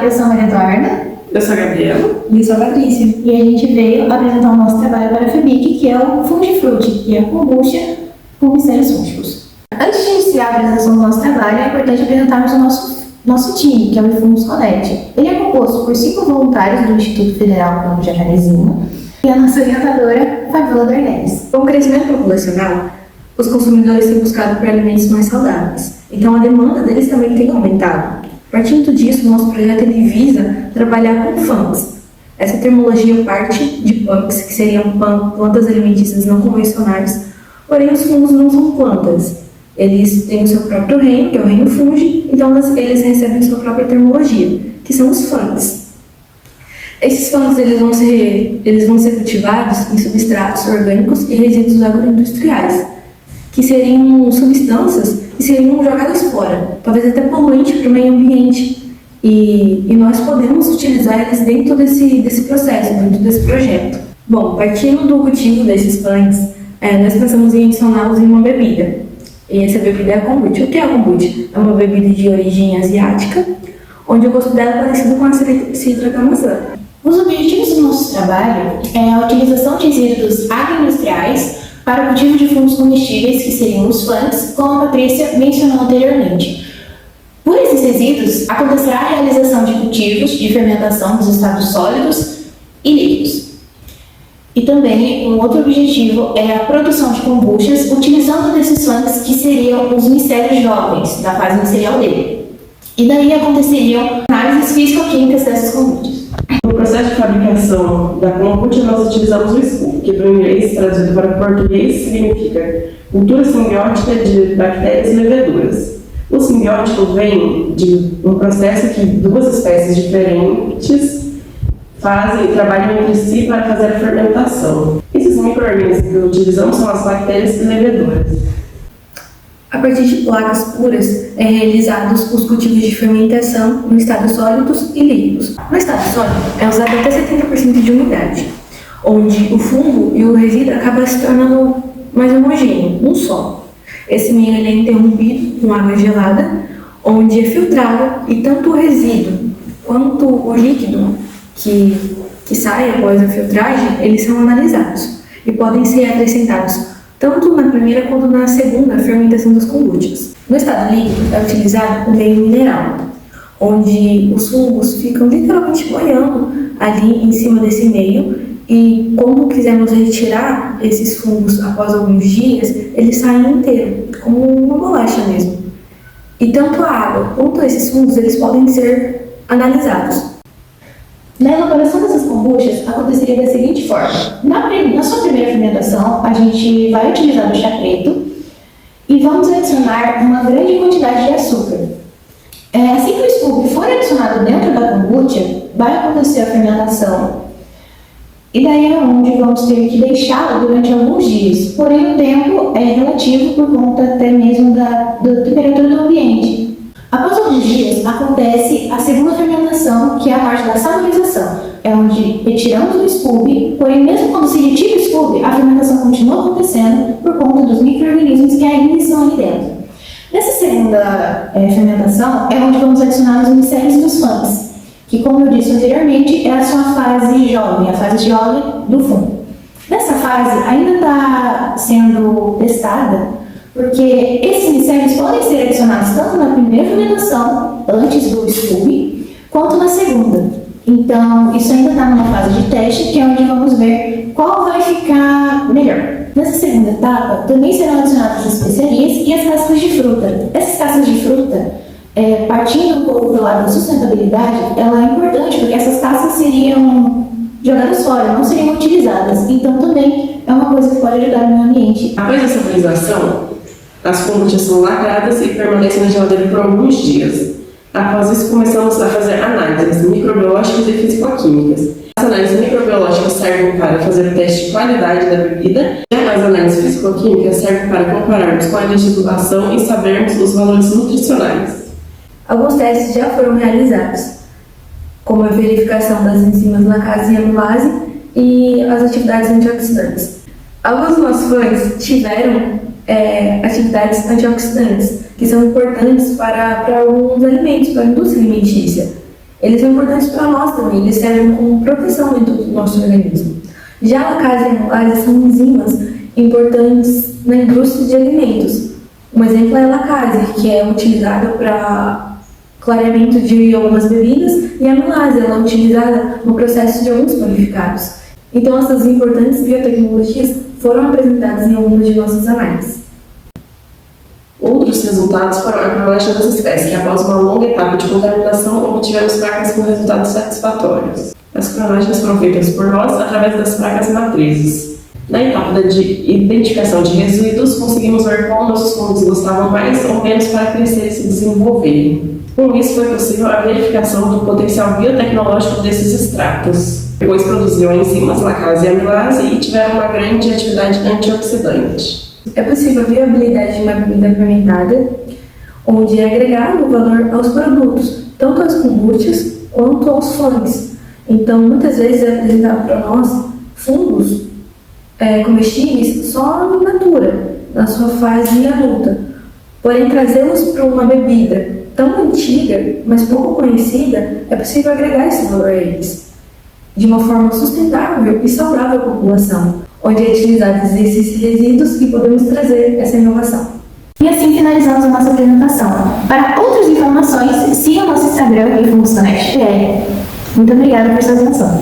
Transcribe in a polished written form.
eu sou a Maria Eduarda. Eu sou a Gabriela. E eu sou a Patrícia. E a gente veio apresentar o nosso trabalho para a FEBIC, que é o Fungifruti, que é kombucha com mistérios fúngicos. Antes de iniciar a apresentação do nosso trabalho, é importante apresentarmos o nosso time, que é o eFungos Connect. Ele é composto por 5 voluntários do Instituto Federal Campo de Jacarezinho e a nossa orientadora, Fabiola Dornelles. Com o crescimento populacional, os consumidores têm buscado por alimentos mais saudáveis, então a demanda deles também tem aumentado. Partindo disso, nosso projeto ele visa trabalhar com fungs. Essa terminologia parte de punks, que seriam plantas alimentícias não convencionais, porém os fungos não são plantas. Eles têm o seu próprio reino, que é o reino fungi, então eles recebem sua própria terminologia, que são os fungs. Esses fungs eles vão ser cultivados em substratos orgânicos e resíduos agroindustriais, que seriam substâncias que seriam jogadas fora, talvez até poluente para o meio ambiente. E nós podemos utilizar eles dentro desse processo, dentro desse projeto. Bom, partindo do cultivo desses fungs, nós pensamos em adicioná-los em uma bebida. E essa bebida é a kombucha. O que é a kombucha? É uma bebida de origem asiática, onde o gosto dela é parecido com a cidra da maçã. Os objetivos do nosso trabalho é a utilização de resíduos agroindustriais para o cultivo de fungos comestíveis, que seriam os fungs, como a Patrícia mencionou anteriormente. Por esses resíduos, acontecerá a realização de cultivos de fermentação dos estados sólidos e líquidos. E também, um outro objetivo é a produção de kombuchas utilizando desses fungs, que seriam os micélios jovens, da fase inicial dele. E daí aconteceriam análises físico-químicas dessas kombuchas. No processo de fabricação da kombucha, nós utilizamos o SCOOP, que do inglês traduzido para o português significa cultura simbiótica de bactérias e leveduras. O simbiótico vem de um processo que duas espécies diferentes trabalham entre si para fazer a fermentação. Esses micro-organismos que utilizamos são as bactérias e leveduras. A partir de placas puras, realizados os cultivos de fermentação no estado sólidos e líquidos. No estado sólido, é usado até 70% de umidade, onde o fungo e o resíduo acabam se tornando mais homogêneo, um só. Esse meio é interrompido com água gelada, onde é filtrado e tanto o resíduo quanto o líquido que sai após a filtragem, eles são analisados e podem ser acrescentados tanto na primeira quanto na segunda fermentação das kombuchas. No estado líquido é utilizado o meio mineral, onde os fungos ficam literalmente boiando ali em cima desse meio, e quando quisermos retirar esses fungos após alguns dias, eles saem inteiros, como uma bolacha mesmo. E tanto a água quanto esses fungos eles podem ser analisados. Na elaboração dessas kombuchas, aconteceria da seguinte forma. Na sua primeira fermentação, a gente vai utilizar o chá preto e vamos adicionar uma grande quantidade de açúcar. Assim que o SCOOP for adicionado dentro da kombucha, vai acontecer a fermentação. E daí é onde vamos ter que deixá-la durante alguns dias. Porém, o tempo é relativo por conta até mesmo da temperatura do ambiente. Após alguns dias, acontece a segunda fermentação, que é a parte da saborização. É onde retiramos o SCOOP, porém, mesmo quando se retira o SCOOP, a fermentação continua acontecendo por conta dos micro-organismos que ainda estão ali dentro. Nessa segunda fermentação, é onde vamos adicionar os micélios e os fungs, que, como eu disse anteriormente, é a sua fase jovem, a fase jovem do fungo. Nessa fase, ainda está sendo testada, porque esses micélios podem ser adicionados tanto na primeira fermentação, antes do SCOOP, quanto na segunda. Então, isso ainda está numa fase de teste, que é onde vamos ver qual vai ficar melhor. Nessa segunda etapa, também serão adicionadas as especiarias e as cascas de fruta. Essas cascas de fruta, partindo um pouco do lado da sustentabilidade, ela é importante porque essas cascas seriam jogadas fora, não seriam utilizadas. Então, também é uma coisa que pode ajudar no meio ambiente. Após a saborização, as kombuchas são lacradas e permanecem na geladeira por alguns dias. Após isso, começamos a fazer análises microbiológicas e físico-químicas. As análises microbiológicas servem para fazer o teste de qualidade da bebida, e as análises físico-químicas servem para compararmos com a legislação e sabermos os valores nutricionais. Alguns testes já foram realizados, como a verificação das enzimas lacase e amilase e as atividades antioxidantes. Alguns dos nossos fungs tiveram atividades antioxidantes, que são importantes para alguns alimentos, para a indústria alimentícia. Eles são importantes para nós também, eles servem como proteção dentro do nosso organismo. Já a lacase e a amilase são enzimas importantes na indústria de alimentos. Um exemplo é a lacase, que é utilizada para clareamento de algumas bebidas, e a amilase ela é utilizada no processo de alguns panificados. Então, essas importantes biotecnologias foram apresentadas em algumas de nossas análises. Outros resultados foram a cronologia das espécies, que após uma longa etapa de contaminação obtivemos placas com resultados satisfatórios. As cronologias foram feitas por nós através das placas matrizes. Na etapa de identificação de resíduos, conseguimos ver qual nossos fungos gostavam mais ou menos para crescer e se desenvolverem. Com isso, foi possível a verificação do potencial biotecnológico desses extratos, pois produziam enzimas lacase e amilase e tiveram uma grande atividade antioxidante. É possível a viabilidade de uma bebida fermentada, onde é agregado valor aos produtos, tanto aos kombuchas quanto aos flanks. Então, muitas vezes é apresentado para nós fungos comestíveis só in natura, na sua fase adulta. Porém, trazê-los para uma bebida tão antiga, mas pouco conhecida, é possível agregar esse valor a eles, de uma forma sustentável e saudável à população, onde é utilizados esses resíduos e podemos trazer essa inovação. E assim finalizamos a nossa apresentação. Para outras informações, siga o nosso Instagram, Fungos Connect BR. Muito obrigada por sua atenção.